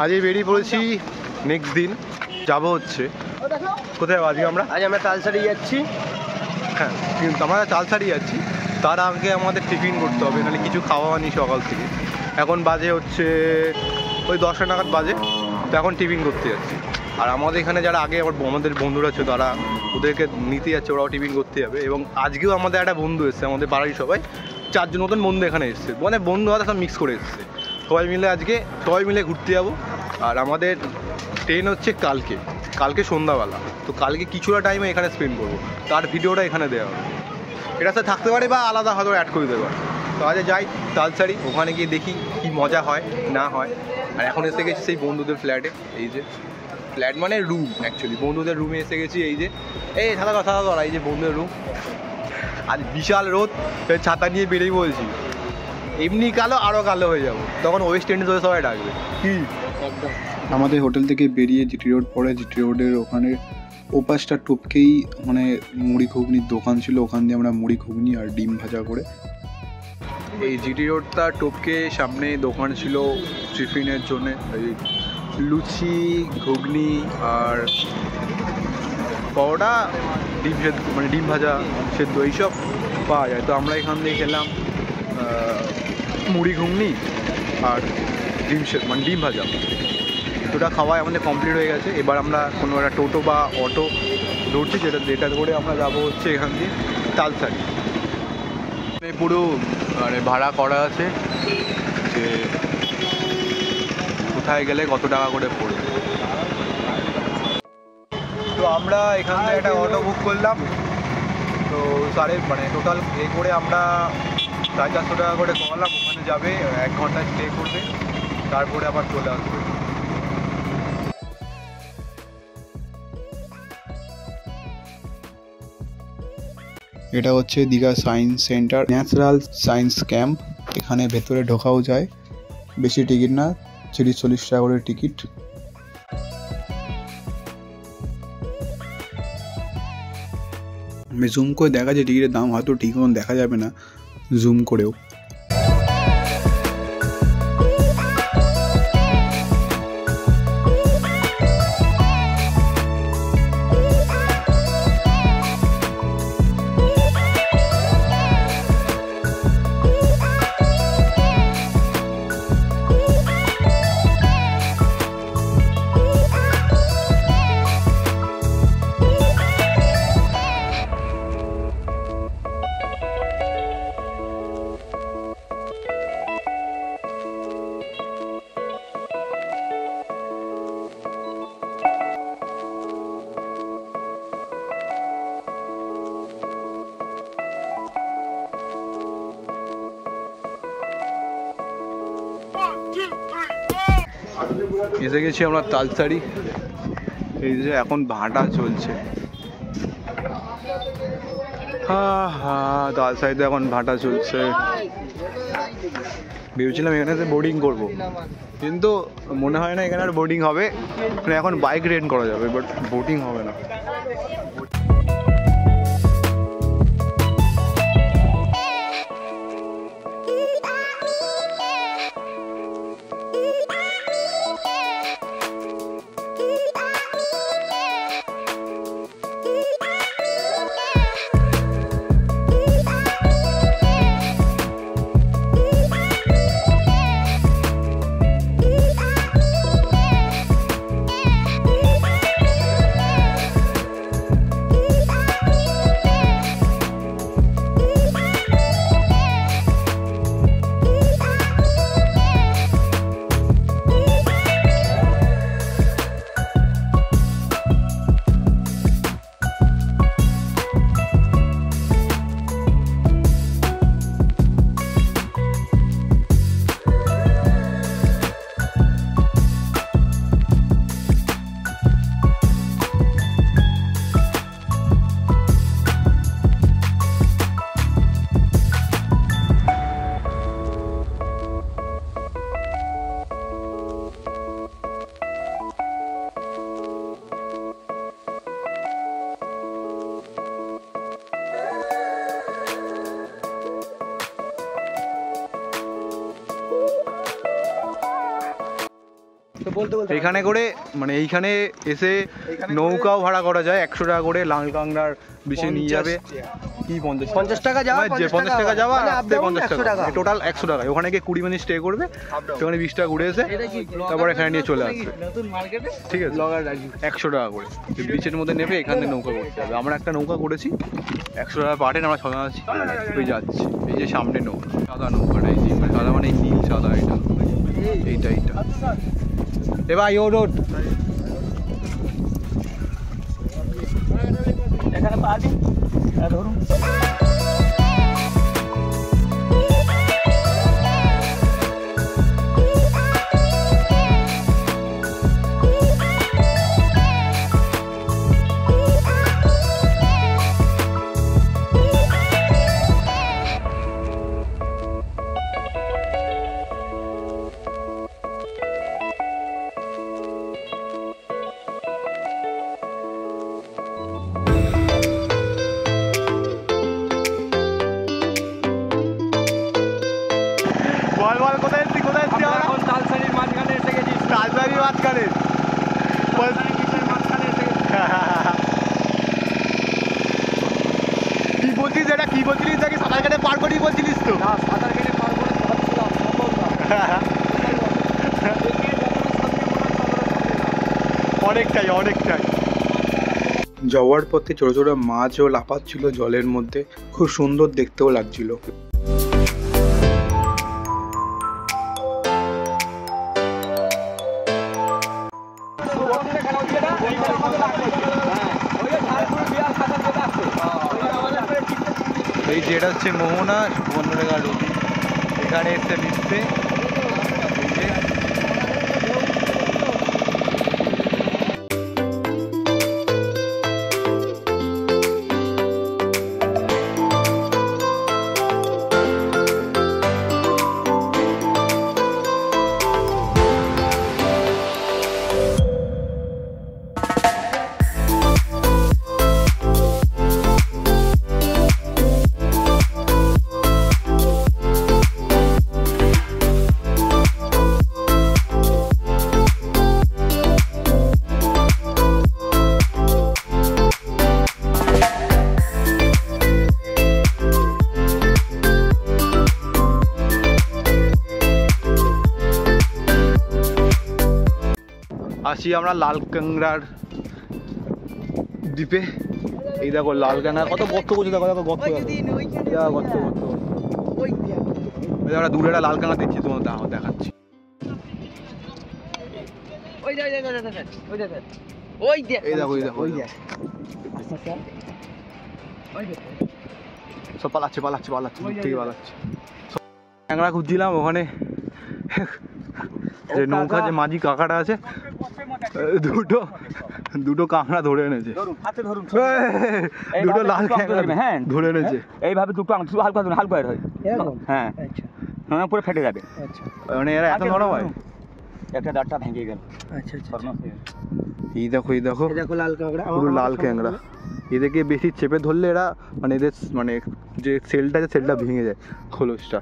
আজকে বেরিয়ে পড়েছি, নেক্সট দিন যাব হচ্ছে কোথায় আজকে আমরা তালসারি যাচ্ছি। হ্যাঁ, কিন্তু আমরা তালসারি যাচ্ছি, তার আগে আমাদের টিফিন করতে হবে, নাহলে কিছু খাওয়া হয়নি সকাল থেকে। এখন বাজে হচ্ছে ওই 10টা নাগাদ বাজে, তো এখন টিফিন করতে যাচ্ছি। আর আমাদের এখানে যারা আগে আমাদের বন্ধুরা আছে, তারা ওদেরকে নিতে যাচ্ছে, ওরাও টিফিন করতে যাবে। এবং আজকেও আমাদের একটা বন্ধু এসছে, আমাদের বাড়ির সবাই 4 জন মতন বন্ধু এখানে এসছে, মানে বন্ধু হাতে সব মিক্স করে এসছে। সবাই মিলে ঘুরতে যাবো। আর আমাদের ট্রেন হচ্ছে কালকে সন্ধ্যাবেলা, তো কালকে কিছুটা টাইমে এখানে স্পেন্ড করবো, তার ভিডিওটা এখানে দেওয়া হবে। এটা সাথে থাকতে পারে বা আলাদা হয়তো অ্যাড করে দেবে। তো আজ যাই তালসারি, ওখানে গিয়ে দেখি কি মজা হয় না হয়। আর এখন এসে গেছি সেই বন্ধুদের ফ্ল্যাটে, এই যে ফ্ল্যাট মানে রুম, অ্যাকচুয়ালি বন্ধুদের রুমে এসে গেছি। এই যে সাদা করা এই যে বন্ধুদের রুম। আজ বিশাল রোদ, ছাতা নিয়ে বেরিয়ে বলছি, এমনি কালো আরও কালো হয়ে যাবো, তখন ওয়েস্ট ইন্ডিজ হয়ে সবাই ডাকবে কি। আমাদের হোটেল থেকে বেরিয়ে জিটি রোড পড়ে, জিটি রোডের ওখানে ওপাশটা টপকেই মানে মুড়ি ঘুগনির দোকান ছিল, ওখান দিয়ে আমরা মুড়ি ঘুগনি আর ডিম ভাজা করে। এই জিটি রোডটা টপকে সামনে দোকান ছিল টিফিনের জন্যে, লুচি ঘুগনি আর পরোটা, ডিম সেদ্ধ মানে ডিম ভাজা সেদ্ধ এইসব পাওয়া যায়। তো আমরা এখান থেকে খেলাম মুড়ি ঘুগনি আর ডিম সেদ্ধ মানে ডিম ভাজা। দুটা খাওয়াই আমাদের কমপ্লিট হয়ে গেছে। এবার আমরা কোনো একটা টোটো বা অটো ধরছি, যেটা করে আমরা যাবো হচ্ছে এখান দিয়ে তালসারি। পুরো মানে ভাড়া করা আছে যে কোথায় গেলে কত টাকা করে পড়বে। তো আমরা এখান থেকে একটা অটো বুক করলাম, তো মানে টোটাল করে আমরা 450 টাকা করে কমালাম। ওখানে যাবে, 1 ঘন্টা স্টে করবে, তারপরে আবার চলে আসবে। এটা হচ্ছে Digha science centre natural science camp. এখানে ভেতরে ঢোকাও যায়, বেশি টিকিট না, 30-40 টাকা করে টিকিট। জুম করে দেখা যায় টিকিটের দাম, হয়তো ঠিক মতন দেখা যাবে না জুম করেও। এসে গেছি আমরা তালসারি। এই যে এখন ভাটা চলছে, তালসারিতে এখন ভাটা চলছে। ভেবেছিলাম এখানে বোর্ডিং করব, কিন্তু মনে হয় না এখানে আর বোর্ডিং হবে। মানে এখন বাইক রেন্ট করা যাবে, বাট বোটিং হবে না। এখানে করে মানে এইখানে এসে নৌকাও ভাড়া করা যায় 100 টাকা করে, লাল কাংড়ার বিষে নিয়ে যাবে। কি 50 টাকা যাওয়া, 50 টাকা যাওয়া, মানে আসতে 50 100 টাকা, টাকা। টোটাল 100 টাকা। ওখানে গিয়ে 20 মিনিট স্টে করবে, ওখানে 20 টাকা ঘুরে এসে তারপর এখানে নিয়ে চলে আসবে। ঠিক আছে, 100 টাকা করে বিচের মধ্যে নেবে, এখানে নৌকা করতে হবে। আমরা একটা নৌকা করেছি 100 টাকা পাঠেন, আমরা 6 জন আছি, ওই যাচ্ছি। এই যে সামনে নৌকা, সাদা নৌকাটা, এই যে মানে সাদা মানে নীল সাদা, এইটা এবার ইউ রোড এখানে পা দিন, ধরুন। বল কোথায় এসছি আমরা? এখন তালসারির মাঝখানে এসে গেছি। তালবাড়ির মাঝখানে কি বলছিস, এটা কি বলছিলিস নাকি সাঁতার কেটে পার করি বলছিলিস তো? না, সাঁতার কেটে পার করে ভাবছিলাম সম্ভব না। অনেকটাই যাওয়ার পথে ছোট ছোট মাছও লাফাচ্ছিল জলের মধ্যে, খুব সুন্দর দেখতেও লাগছিল। এই যেটা হচ্ছে মোহনা সুবর্ণরেখা নদী, এখানে এসে মিশতে আসি আমরা লাল কাংড়ার দ্বীপে। এই দেখো লাল কাংড়া কত গর্ত করছে, দেখো দেখো গর্ত, গর্ত আমরা দূরে একটা লাল কাংড়া দিচ্ছি, তোমার দেখাচ্ছি। সব পালাচ্ছে দূর থেকে পালাচ্ছে। কাংড়া খুঁজছিলাম ওখানে, যে নৌকা যে মাঝি কাকাটা আছে, দুটো কাঁকড়া ধরে এনেছে, দুটো লাল কাঁকড়া ধরে এনেছে। এইভাবে দুটো হালকা হালকা হয়, হ্যাঁ পুরো ফেটে যাবে। মানে এরা এত নরম হয়, একটা দাঁতটা ভেঙে গেল। এই দেখো লাল কাঁকড়া, পুরো লাল কাঁকড়া। এদেরকে বেশি চেপে ধরলে এরা মানে এদের মানে যে সেলটা আছে সেলটা ভেঙে যায়, খোলসটা।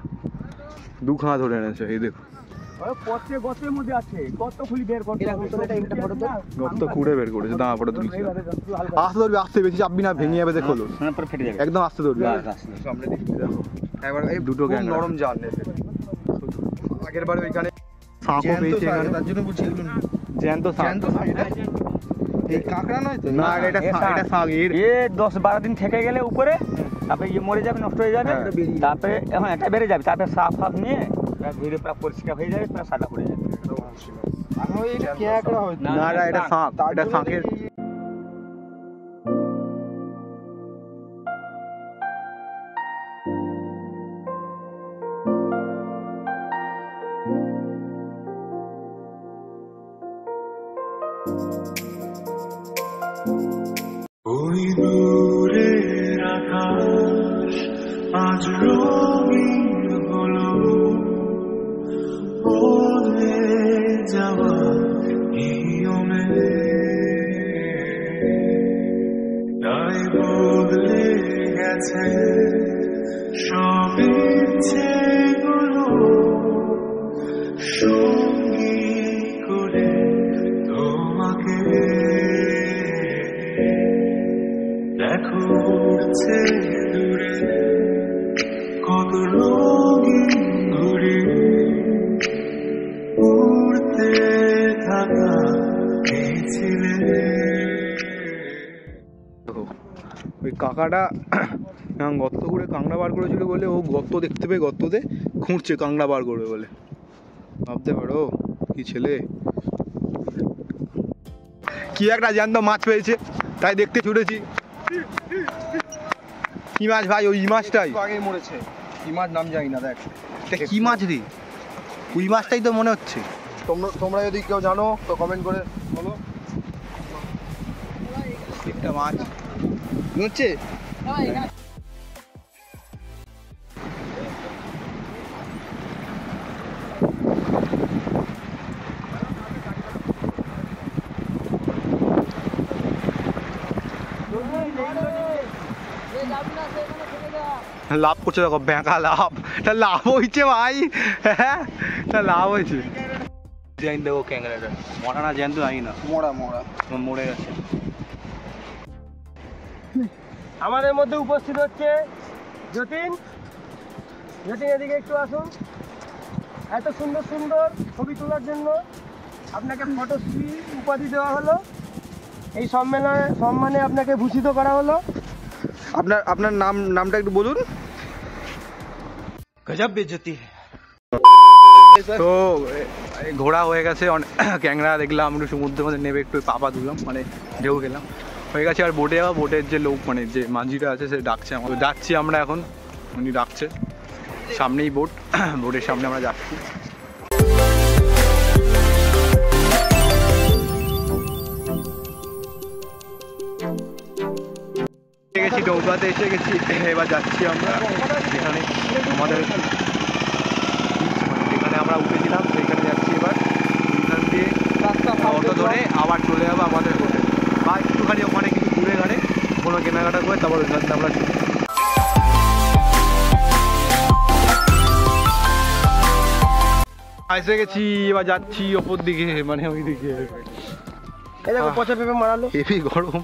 দুখানা ধরে এনেছে, এই দেখো গর্তের মধ্যে আছে, গর্ত খুলি বের করতে হবে, গর্ত খুঁড়ে বের করেছে, দাঁড়া পড়ে তুলছে। আস্তে ধরবি, আস্তে, বেশি চাপবি না, ভেঙে যাবে দেখো, ফেটে যাবে, একদম আস্তে ধরবি। দেখো দুটো নরম জাল, আগের বার ওইখানে শাঁখও পেয়েছে, তার জন্য বলছি জ্যান্ত শাঁখ। এই কাঁকড়া নয় তো? না, এটা শাঁখ। 10-12 দিন থেকে গেলে উপরে, তারপরে মরে যাবে, নষ্ট হয়ে যাবে, তারপরে এখন এটা বেড়ে যাবে, তারপরে সাপ নিয়ে ধীরে পুরো পরিষ্কার হয়ে যাবে, পুরো সাদা পড়ে যাবে। না, এটা শাঁখ, এটা শাঁখের। ওই দূরের আকাশ আজ রঙিন হলো, বদলে যাওয়া নিয়মে, তাই বদলে গেছে সব ইচ্ছেগুলো, সঙ্গী করে আছে দূরে কত রঙিন ঘুরে উড়তে থাকা এই ছেলে। ওই কাকাটা গর্ত করে কাঁকড়া বার করেছিল বলে ও গর্ত দেখতে পেয়ে গর্ততে খুঁড়ছে কাঁকড়া বার করবে বলে। ভাবতে পারো কি ছেলে। কি একটা জ্যান্ত মাছ পেয়েছে তাই দেখতে ছুটেছি। কি মাছ ভাই? ওই মাছটাই আগেই মরেছে, কি মাছ নাম জানি না। দেখ এটা কি মাছ রে? ওই মাছটাই তো মনে হচ্ছে। তোমরা যদি কেউ জানো তো কমেন্ট করে বলো। একটা মাছ হচ্ছে লাভ করছে দেখো, ব্যাঁকা লাভ। এটা লাভ হয়েছে ভাই, হ্যাঁ এটা লাভ হয়েছে। জানি দেখো ক্যাংরাটা মরা না জ্যান্ত জানি না, মরা মরা মরে গেছে। আমাদের মধ্যে উপস্থিত হচ্ছে যতীন। যতীন এদিকে একটু আসুন। এত সুন্দর সুন্দর ছবি তোলার জন্য আপনাকে ফটোশ্রী উপাধি দেওয়া হলো। এই সম্মানে আপনাকে ভূষিত করা হলো। আপনার নামটা একটু বলুন। গজব বেজতি। তো ঘোরা হয়ে গেছে, অনেক ক্যাংরা দেখলাম, একটু সমুদ্রের মধ্যে নেবে একটু পাপা দিলাম, মানে ঢেউ খেলাম হয়ে গেছে। আর বোটে যাওয়া, বোটের যে লোক মানে যে মাঝিটা আছে সে ডাকছে আমাদের, যাচ্ছি আমরা এখন, উনি ডাকছে। সামনেই বোট, বোটের সামনে আমরা যাচ্ছি। গেছি নৌকাতে এসে গেছি, এবার যাচ্ছি আমরা যেখানে আমাদের যেখানে আমরা উঠেছিলাম সেখানে যাচ্ছি। এবার এখান দিয়ে অটো ধরে আবার চলে যাবো আমাদের হোটেল, বা একটুখানি ওখানে কিছু ঘুরে ঘাড়ে কোনো কেনাকাটা করে তারপর ওইখান থেকে আমরা এসে গেছি। এবার যাচ্ছি ওপর দিকে, মানে ওই দিকে। এই দেখো পচা পেঁপে মারালো। হেভি গরম,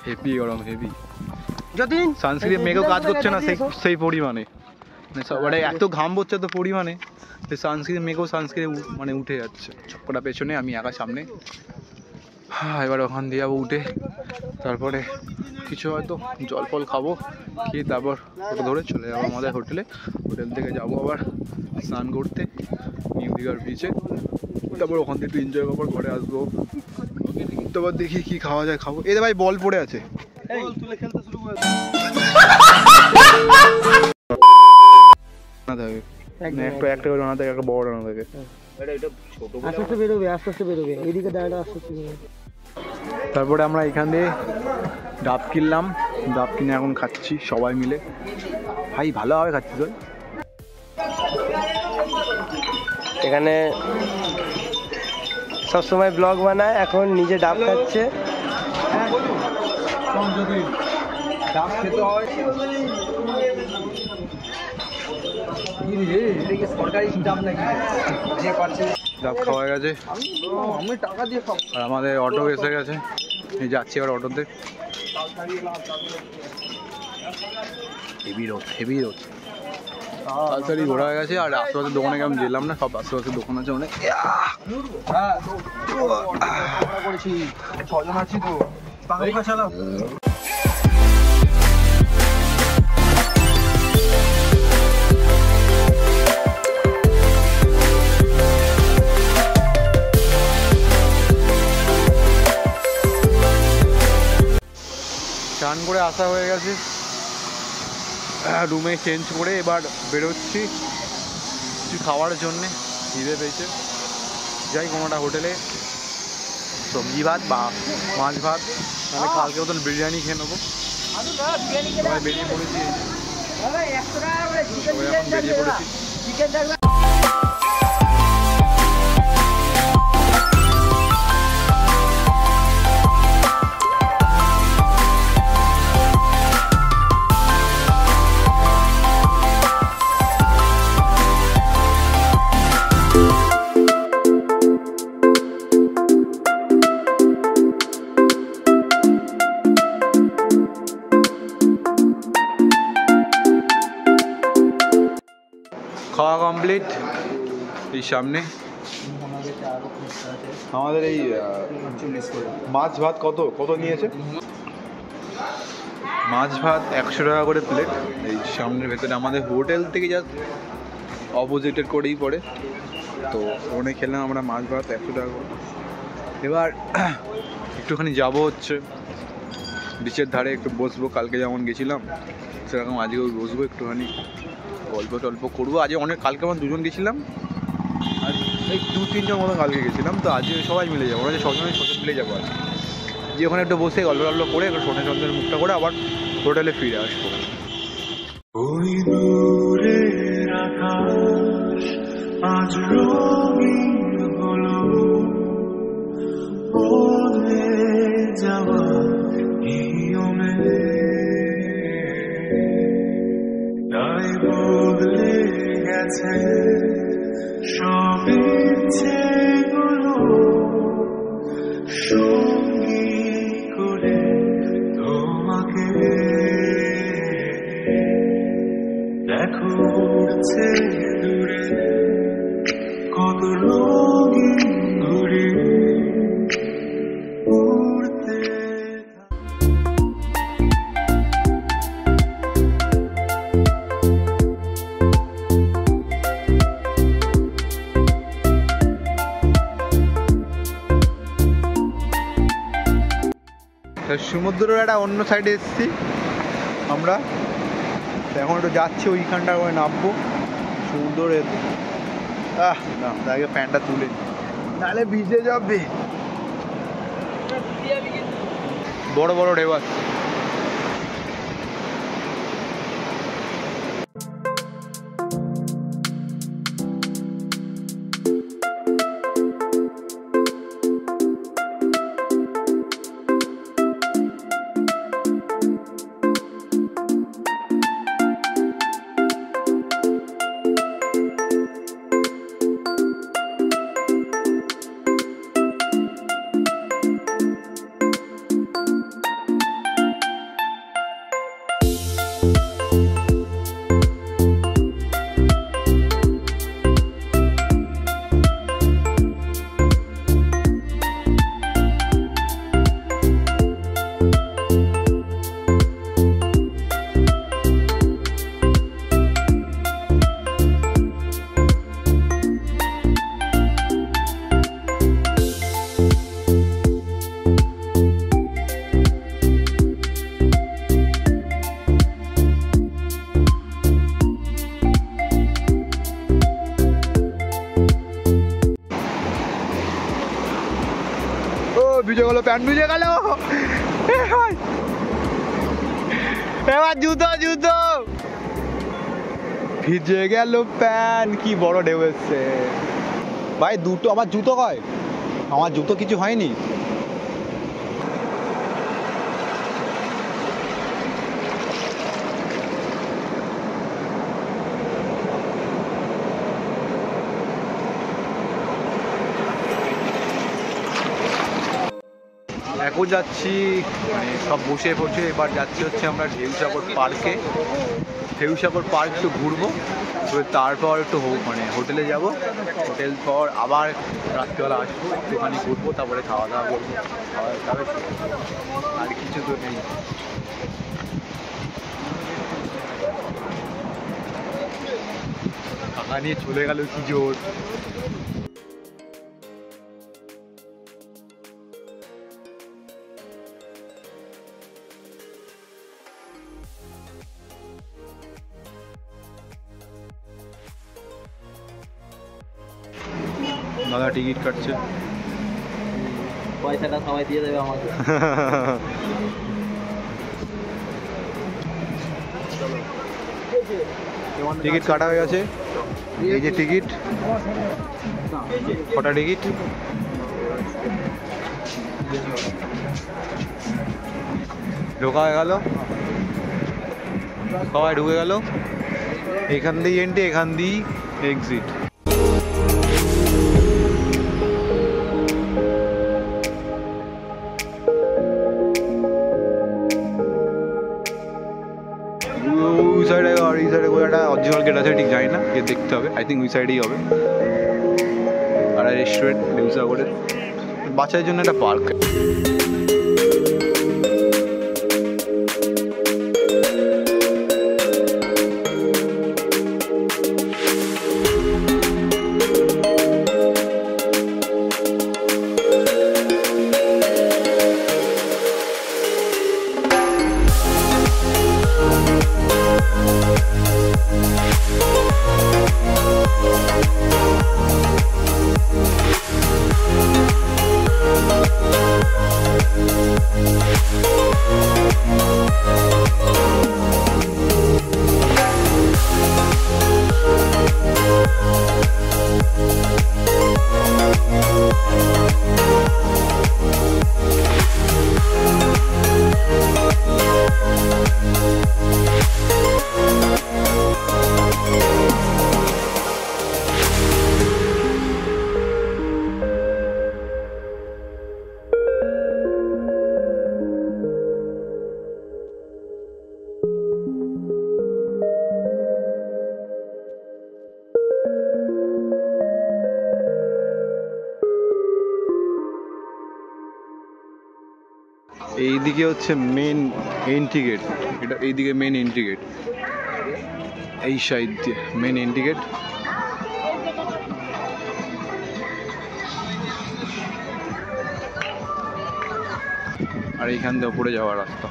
হেভি গরম, হেভি। যতীন সানস্ক্রিন মেঘও কাজ করছে না সেই পরিমাণে, মানে এত ঘাম পড়ছে তো পরিমাণে, সানস্ক্রিন মেঘও সানস্ক্রিন মানে উঠে যাচ্ছে। চক্করটা পেছনে, আমি একা সামনে। এবার ওখান দিয়ে যাবো উঠে, তারপরে কিছু হয়তো জল ফল খাবো, খেয়ে তারপর অটো ধরে চলে যাবো আমাদের হোটেলে। হোটেল থেকে যাবো আবার স্নান করতে নিউ দীঘার বিচে, তারপর ওখান থেকে একটু এনজয় করবো, ঘরে আসবো। তারপর দেখি কি খাওয়া যায় খাবো। এই ভাই বল পড়ে আছে, একটা করে রানা থাকে, একটা বড় রানা থাকে। আস্তে আস্তে বেরোবে, আস্তে আস্তে বেরোবে। এদিকে দাঁড়াটা আস্তে আস্তে বেরোবে। তারপরে আমরা এখান দিয়ে ডাব কিনলাম, ডাব কিনে এখন খাচ্ছি সবাই মিলে। ভাই ভালোভাবে খাচ্ছি তো। এখানে সবসময় ব্লগ বানায়, এখন নিজে ডাব খাচ্ছে। ডাব খেতে হয় সরকারি ডাব নাকি যে পাচ্ছে। ডাব খাওয়া গেছে, আমি টাকা দিয়ে খাবো। আর আমাদের অটো এসে গেছে, যাচ্ছি এবার অটোতে। Heavy road, heavy road. তাড়াতাড়ি ঘোরা হয়ে গেছে। আর আশেপাশের দোকানে কেমন যেলাম না, সব আশেপাশের দোকান আছে অনেক। হ্যাঁ করেছি, 6 জন আছি তো। পাঙ্খা চালাও। স্নান করে আসা হয়ে গেছে, রুমে চেঞ্জ করে এবার বেরোচ্ছি কিছু খাওয়ার জন্যে। খিদে পেয়েছে, যাই কোনোটা হোটেলে সবজি ভাত বা মাছ ভাত, তাহলে কালকে মতন বিরিয়ানি খেয়ে নেবো। সবাই বেরিয়ে পড়েছি, সবাই এখন বেরিয়ে পড়েছি। কমপ্লিট। এই সামনে আমাদের এই মাছ ভাত কত কত নিয়েছে? মাছ ভাত 100 টাকা করে প্লেট। এই সামনের ভেতরে আমাদের হোটেল থেকে জাস্ট অপোজিটের করেই পড়ে, তো ওখানে খেলাম আমরা মাছ ভাত 100 টাকা করে। এবার একটুখানি যাব হচ্ছে বিচের ধারে, একটু বসবো। কালকে যেমন গেছিলাম সেরকম আজকেও বসবো, একটুখানি গল্প টল্প করবো। আজকে অনেক, কালকে আমরা 2জন গেছিলাম, আজ এই 2-3 জন মতো কালকে গেছিলাম, তো আজকে সবাই মিলে যাবো। আমরা যে 6 মিলে যাবো আজকে, যে ওখানে একটু বসে গল্প টল্প করে একটু সোনা চন্দ্রের মুখটা করে আবার হোটেলে ফিরে আসবো। ওই দূরের আকাশ আজ রঙিন হলো, বদলে যাওয়া নিয়মে তাই বদলে গেছে সব ইচ্ছেগুলো, সঙ্গী করে তোমাকে দেখো উড়ছে দূরে কত রঙিন ঘুড়ি উড়তে। সমুদ্রের একটা অন্য সাইডে এসেছি আমরা, এখন একটু যাচ্ছি ওইখানটা করে নামবো সমুদ্রের। না আগে প্যান্টটা তুলে নাহলে ভিজে যাবে। বড় বড় ঢেউ আছে। ভিজে গেল, প্যান্ট ভিজে গেল। এবার জুতো জুতো ভিজে গেল প্যান্ট। কি বড় ঢেউ এসছে ভাই। দুটো আমার জুতো কয়, আমার জুতো কিছু হয়নি। এখন যাচ্ছি মানে সব বসে পড়ছে, এবার যাচ্ছি হচ্ছে আমরা ঢেউসাগর পার্কে। ঢেউসাগর পার্ক একটু ঘুরবো, তারপর একটু মানে হোটেলে যাব। হোটেল পর আবার রাত্রিবেলা আসবো, একটুখানি ঘুরবো, তারপরে খাওয়া দাওয়া করবো। খাওয়া দাওয়া আর কিছু তো নেই। টাকা নিয়ে চলে গেল কি জোর। দাদা টিকিট কাটছে, পয়সাটা সবাই দিয়ে দেবে আমাকে। টিকিট কাটা হয়ে গেছে, এই যে টিকিট। কটা টিকিট? ঢোকা হয়ে গেল, সবাই ঢুকে গেল। এখান দিয়ে এন্ট্রি, এখান দিয়ে এক্সিট। ওই সাইডে আর এই সাইডে কোনো একটা অরিজিনাল গেট আছে, ঠিক জানি না। গিয়ে দেখতে হবে, আই থিঙ্ক ওই সাইডেই হবে। আর রেস্টুরেন্ট নিউসাগরের বাচ্চাদের জন্য একটা পার্ক। এইদিকে হচ্ছে মেন এন্ট্রি গেট, এটা এইদিকে মেন এন্ট্রি গেট, এই সাইড দিয়ে মেন এন্ট্রি গেট। আর এইখান দিয়ে উপরে যাওয়ার রাস্তা।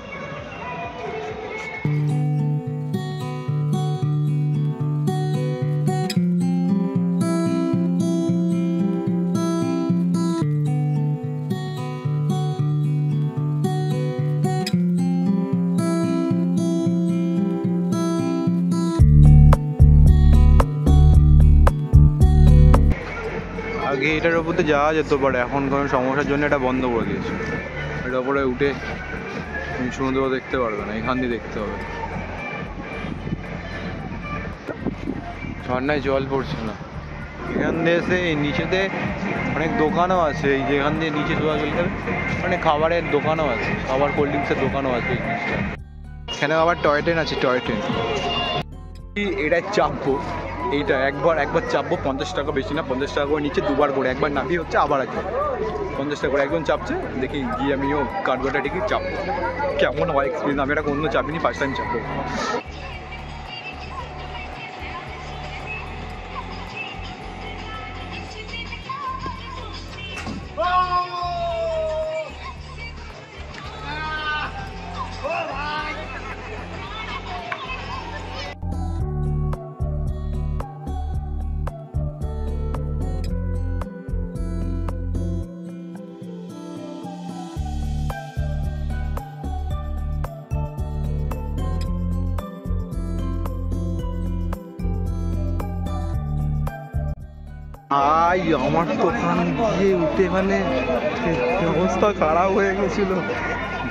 আগে এটার উপর দিয়ে যাওয়া যেত, বাট এখন কোনো সমস্যার জন্য এটা বন্ধ করে দিয়েছে। এটার উপরে উঠে তুমি সমুদ্র দেখতে পারবে না, এখান দিয়ে দেখতে হবে। ঝর্ণায় জল পড়ছে না। এখান দিয়ে এসে এই নিচেতে অনেক দোকানও আছে, এই যেখান দিয়ে নিচে সোজা চলে যাবে মানে খাবারের দোকানও আছে, খাবার কোল্ড ড্রিঙ্কসের দোকানও আছে। এই জিনিসটা এখানে আবার টয় ট্রেন আছে, টয় ট্রেন। এটা চাপবো, এইটা একবার চাপবো 50 টাকা, বেশি না 50 টাকা করে নিচে দুবার করে, একবার নামিয়ে হচ্ছে আবার একবার 50 টাকা করে একজন চাপছে। দেখি গিয়ে আমিও কাঠগোটা টিকিট চাপবো, কেমন হয় এক্সপিরিয়েন্স। আমি এটা কোনো চাপিনি, ফার্স্ট টাইম চাপবো। ভাই আমার তো ওখান দিয়ে উঠে মানে অবস্থা খারাপ হয়ে গেছিলো।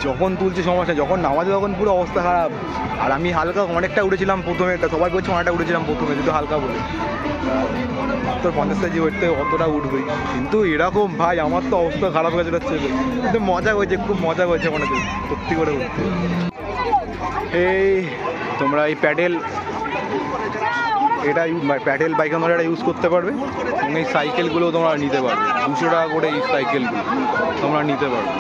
যখন তুলছে সমস্যা, যখন নামাজে তখন পুরো অবস্থা খারাপ। আর আমি হালকা অনেকটা উঠেছিলাম প্রথমে, সবাই বলছে অনেকটা উঠেছিলাম প্রথমে, যদি হালকা বলে তোর 50টা যে উঠতে অতটা উঠবেই। কিন্তু এরকম ভাই আমার তো অবস্থা খারাপ হয়ে যাচ্ছে। কিন্তু মজা হয়েছে, খুব মজা হয়েছে মনে হচ্ছে সত্যি করে উঠতে। এই তোমরা এই প্যাডেল, এটা প্যাডেল বাইক আমরা এটা ইউজ করতে পারবে, এবং এই সাইকেলগুলো তোমরা নিতে পারবে। 200 টাকা করে এই সাইকেলগুলো তোমরা নিতে পারবে।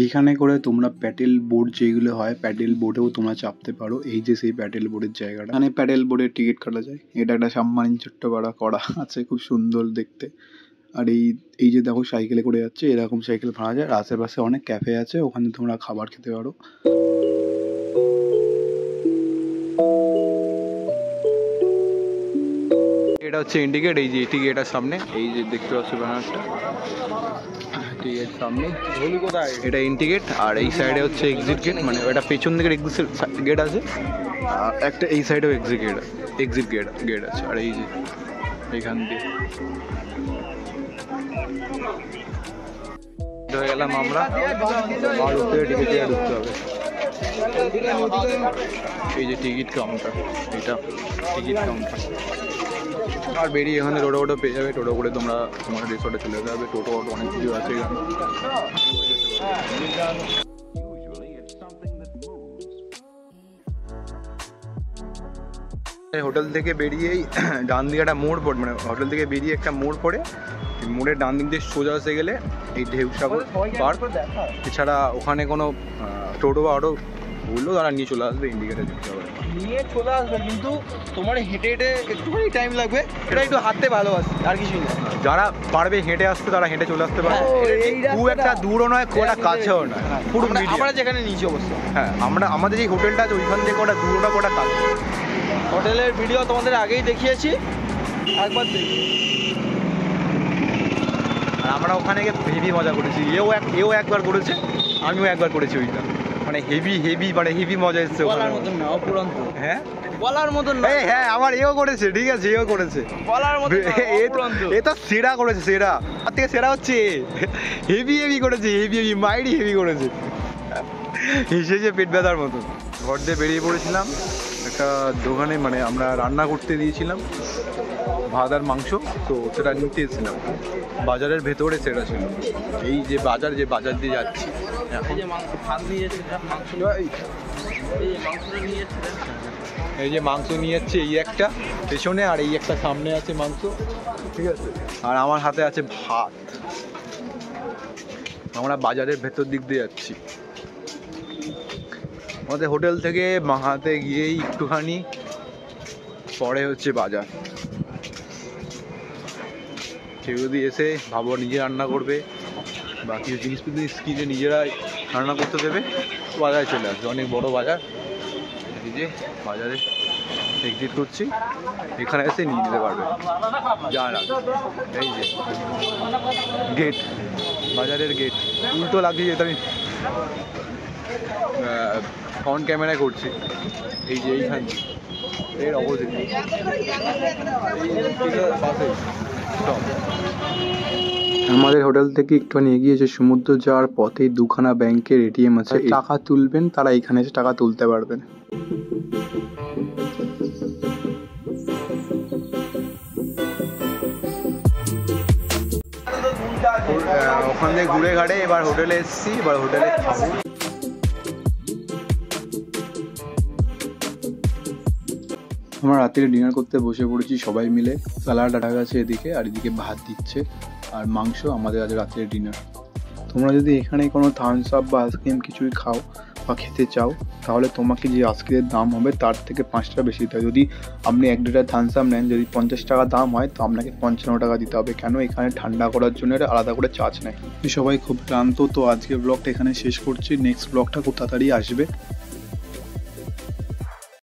এইখানে করে তোমরা প্যাডেল বোর্ড যেগুলো হয়, প্যাডেল বোর্ডেও তোমরা চাপতে পারো। এই যে সেই প্যাডেল বোর্ডের জায়গাটা, এখানে প্যাডেল বোর্ডের টিকিট কাটা যায়। এটা একটা সাবমারিন ছোট্ট পাড়া করা আছে, খুব সুন্দর দেখতে। আর এই যে দেখো সাইকেলে করে যাচ্ছে, এরকম সাইকেল ভাড়া যায়। আশেপাশে অনেক ক্যাফে আছে, ওখানে তোমরা খাবার খেতে পারো। এটা হচ্ছে ইন্ডিকেট, এই যে টিকিটের সামনে এই যে দেখতে পাচ্ছ ব্যানারটা, টিকিটের সামনে এটা ইন্ডিকেট। আর এই সাইডে হচ্ছে এক্সিট গেট, মানে এটা পেছন দিকের এক্সিট গেট আছে, আর একটা এই সাইডেও এক্সিট গেট আছে। আর এই যে এখান দিয়ে হয়ে গেলাম আমরা, আর উপরে টিকিট ঢুকতে হবে। এই যে টিকিট কাউন্টার, এটা টিকিট কাউন্টার। আর বেরিয়ে এখানে টোটো পেয়ে যাবে, টোটো করে তোমরা তোমার রিসর্টে চলে যেতে হবে। টোটো অনেক কিছু আছে এখানে। এই হোটেল থেকে বেরিয়েই ডান দিকে একটা মোড় পড়ে, মানে হোটেল থেকে বেরিয়ে একটা মোড় পড়ে, এই মোড়ের ডান দিক দিয়ে সোজা এসে গেলে এই ঢেউসাগর পার্ক। এছাড়া ওখানে কোনো টোটো বা অটো বললেও তারা নিয়ে চলে আসবে ইন্ডিকেটার দেখতে হবে, নিয়ে চলে আসবে, কিন্তু তোমার হেঁটে হেঁটে একটুখানি টাইম লাগবে, এটা একটু হাঁটতে ভালোবাসি আর কিছুই না। যারা পারবে হেঁটে আসতে তারা হেঁটে চলে আসতে পারে। খুব একটা দূরও নয়, খুব একটা কাছেও নয়, পুরো আমরা যেখানে নিচে অবস্থা। হ্যাঁ, আমাদের যে হোটেলটা আছে ওইখান থেকে ওটা দূর না, ওটা কাছে। হোটেলের ভিডিও তোমাদের আগেই দেখিয়েছি, একবার দেখি। আর আমরা ওখানে গিয়ে হেভি মজা করেছি, এও একবার করেছে, আমিও একবার করেছি ওইটা, মানে হেভি মজা এসছে বলার মতন না, অপুরন্ত। হ্যাঁ বলার মতন না। হ্যাঁ, আমার এও করেছে, ঠিক আছে, এও করেছে, বলার মতন না, অপুরন্ত। এ তো সেরা করেছে, সেরা আর থেকে সেরা হচ্ছে হেভি করেছে, মাইরি হেভি করেছে, হেসেছে পেট ব্যথার মতো। ঘর দিয়ে বেরিয়ে পড়েছিলাম একটা দোকানে, মানে আমরা রান্না করতে দিয়েছিলাম ভাত আর মাংস, তো সেটা নিতে এসেছিলাম। বাজারের ভেতরে সেটা ছিল, এই যে বাজার দিয়ে যাচ্ছি এখন। এই যে মাংস নিয়ে যাচ্ছে, এই একটা পেছনে আর এই একটা সামনে আছে মাংস, ঠিক আছে, আর আমার হাতে আছে ভাত। আমরা বাজারের ভেতর দিক দিয়ে যাচ্ছি। আমাদের হোটেল থেকে মাহাতে গিয়েই একটুখানি পরে হচ্ছে বাজার। কেউ যদি এসে ভাবো নিজে রান্না করবে বা কিছু জিনিসপত্র কিনে নিজেরাই রান্না করতে দেবে, বাজারে চলে আসবে, অনেক বড় বাজার। এই যে বাজারে এক্সিট করছি, এখানে এসে নিয়ে নিতে পারবে যা লাগবে। এই যে গেট, বাজারের গেট, উল্টো লাগিয়ে যেতে আমি ফ্রন্ট ক্যামেরায় করছি। এই যে এইখান এর অপোজিট আমাদের হোটেল থেকে একটুখানি এগিয়ে এসে সমুদ্র যাওয়ার পথে দুখানা ব্যাংকের এটিএম আছে, টাকা তুলবেন তারা এখানে এসে টাকা তুলতে পারবেন। ওখান থেকে ঘুরে ঘাড়ে এবার হোটেলে এসেছি, এবার হোটেলে খাবো। আমরা রাত্রে ডিনার করতে বসে পড়েছি সবাই মিলে। স্যালাড আটা গেছে এদিকে, আর এদিকে ভাত দিচ্ছে আর মাংস। আমাদের আজ রাত্রে ডিনার। তোমরা যদি এখানে কোনো থামস আপ বা আইসক্রিম কিছুই খাও বা খেতে চাও, তাহলে তোমাকে যে আইসক্রিমের দাম হবে তার থেকে 5 টাকা বেশি দিতে হবে। যদি আপনি 1 লিটার থামস আপ নেন, যদি 50 টাকা দাম হয়, তো আপনাকে 55 টাকা দিতে হবে। কেন, এখানে ঠান্ডা করার জন্য আলাদা করে চার্জ নেয়। সবাই খুব ক্লান্ত, তো আজকে ব্লগটা এখানে শেষ করছি। নেক্সট ব্লগটা খুব তাড়াতাড়ি আসবে।